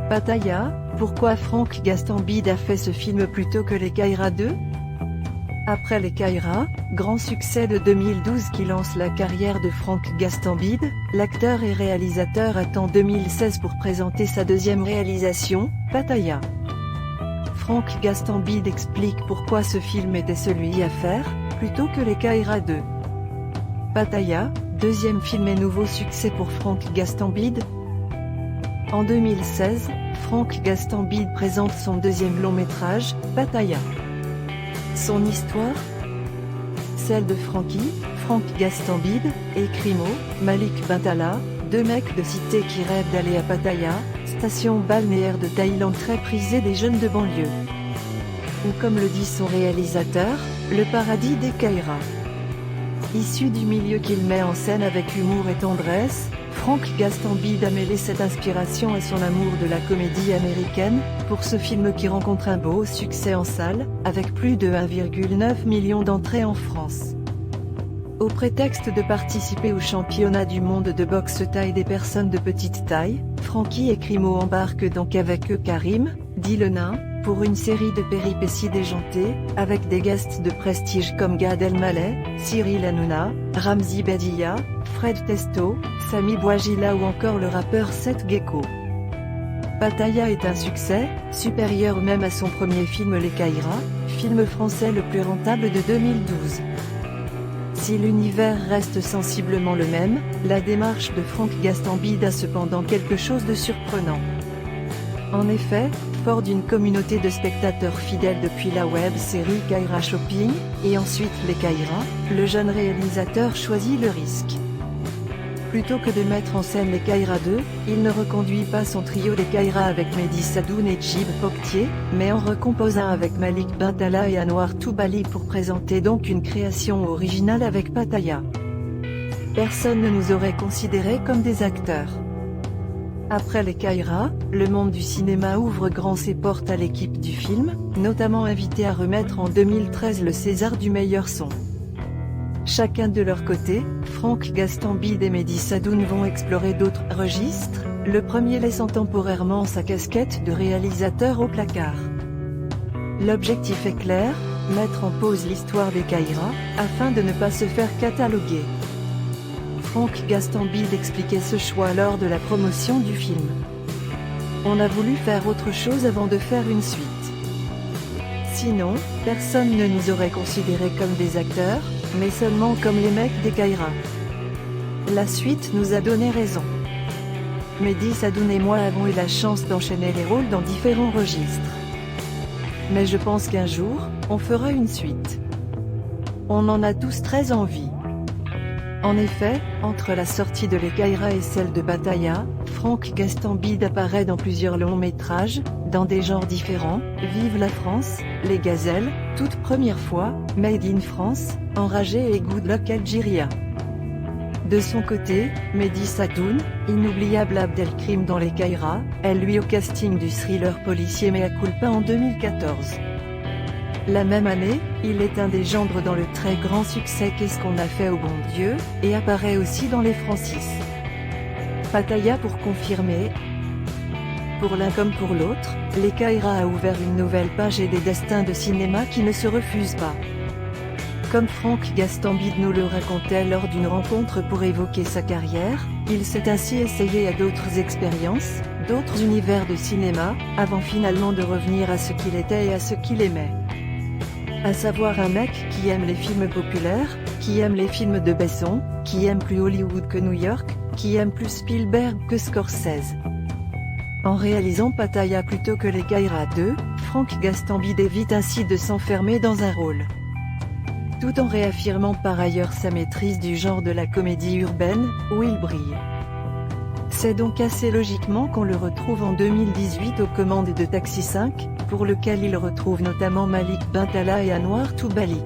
Pattaya, pourquoi Franck Gastambide a fait ce film plutôt que Les Caïras 2? Après Les Caïras, grand succès de 2012 qui lance la carrière de Franck Gastambide, l'acteur et réalisateur attend 2016 pour présenter sa deuxième réalisation, Pattaya. Franck Gastambide explique pourquoi ce film était celui à faire, plutôt que Les Caïras 2. Pattaya, deuxième film et nouveau succès pour Franck Gastambide. En 2016, Franck Gastambide présente son deuxième long métrage, Pattaya. Son histoire? Celle de Franck Gastambide, et Crimo, Malik Bintala, deux mecs de cité qui rêvent d'aller à Pattaya, station balnéaire de Thaïlande très prisée des jeunes de banlieue. Ou comme le dit son réalisateur, le paradis des Caïras. Issu du milieu qu'il met en scène avec humour et tendresse, Franck Gastambide a mêlé cette inspiration à son amour de la comédie américaine, pour ce film qui rencontre un beau succès en salle, avec plus de 1,9 million d'entrées en France. Au prétexte de participer au championnat du monde de boxe thaï des personnes de petite taille, Francky et Crimo embarquent donc avec eux Karim, dit le nain, pour une série de péripéties déjantées, avec des guests de prestige comme Gad Elmaleh, Cyril Hanouna, Ramzy Bedia, Fred Testo, Samy Bouajila ou encore le rappeur Seth Gecko. Pattaya est un succès, supérieur même à son premier film Les Caïras, film français le plus rentable de 2012. Si l'univers reste sensiblement le même, la démarche de Franck Gastambide a cependant quelque chose de surprenant. En effet, fort d'une communauté de spectateurs fidèles depuis la web-série Caïra Shopping, et ensuite Les Caïras, le jeune réalisateur choisit le risque. Plutôt que de mettre en scène Les Caïras 2, il ne reconduit pas son trio des Caïras avec Mehdi Sadoun et Djib Poctier, mais en recompose un avec Malik Bintala et Anwar Toubali pour présenter donc une création originale avec Pattaya. Personne ne nous aurait considérés comme des acteurs. Après Les Caïras, le monde du cinéma ouvre grand ses portes à l'équipe du film, notamment invité à remettre en 2013 le César du meilleur son. Chacun de leur côté, Franck Gastambide et Mehdi Sadoun vont explorer d'autres registres, le premier laissant temporairement sa casquette de réalisateur au placard. L'objectif est clair, mettre en pause l'histoire des Caïras, afin de ne pas se faire cataloguer. Franck Gastambide expliquait ce choix lors de la promotion du film. On a voulu faire autre chose avant de faire une suite. Sinon, personne ne nous aurait considérés comme des acteurs, mais seulement comme les mecs des Caïras. La suite nous a donné raison. Mehdi Sadoun et moi avons eu la chance d'enchaîner les rôles dans différents registres. Mais je pense qu'un jour, on fera une suite. On en a tous très envie. En effet, entre la sortie de Les Caïras et celle de Pattaya, Franck Gastambide apparaît dans plusieurs longs métrages, dans des genres différents, Vive la France, Les Gazelles, toute première fois, Made in France, Enragé et Good Luck Algeria. De son côté, Mehdi Sadoun, inoubliable Abdelkrim dans Les Caïras, est lui au casting du thriller policier Mea Culpa en 2014. La même année, il est un des gendres dans le très grand succès Qu'est-ce qu'on a fait au bon Dieu, et apparaît aussi dans Les Francis. Pattaya pour confirmer. Pour l'un comme pour l'autre, Les Caïras a ouvert une nouvelle page et des destins de cinéma qui ne se refusent pas. Comme Franck Gastambide nous le racontait lors d'une rencontre pour évoquer sa carrière, il s'est ainsi essayé à d'autres expériences, d'autres univers de cinéma, avant finalement de revenir à ce qu'il était et à ce qu'il aimait. À savoir un mec qui aime les films populaires, qui aime les films de Besson, qui aime plus Hollywood que New York, qui aime plus Spielberg que Scorsese. En réalisant Pattaya plutôt que Les Caïras 2, Franck Gastambide évite ainsi de s'enfermer dans un rôle. Tout en réaffirmant par ailleurs sa maîtrise du genre de la comédie urbaine, où il brille. C'est donc assez logiquement qu'on le retrouve en 2018 aux commandes de Taxi 5, pour lequel il retrouve notamment Malik Bintala et Anwar Toubali.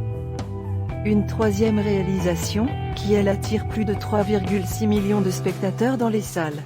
Une troisième réalisation, qui elle attire plus de 3,6 millions de spectateurs dans les salles.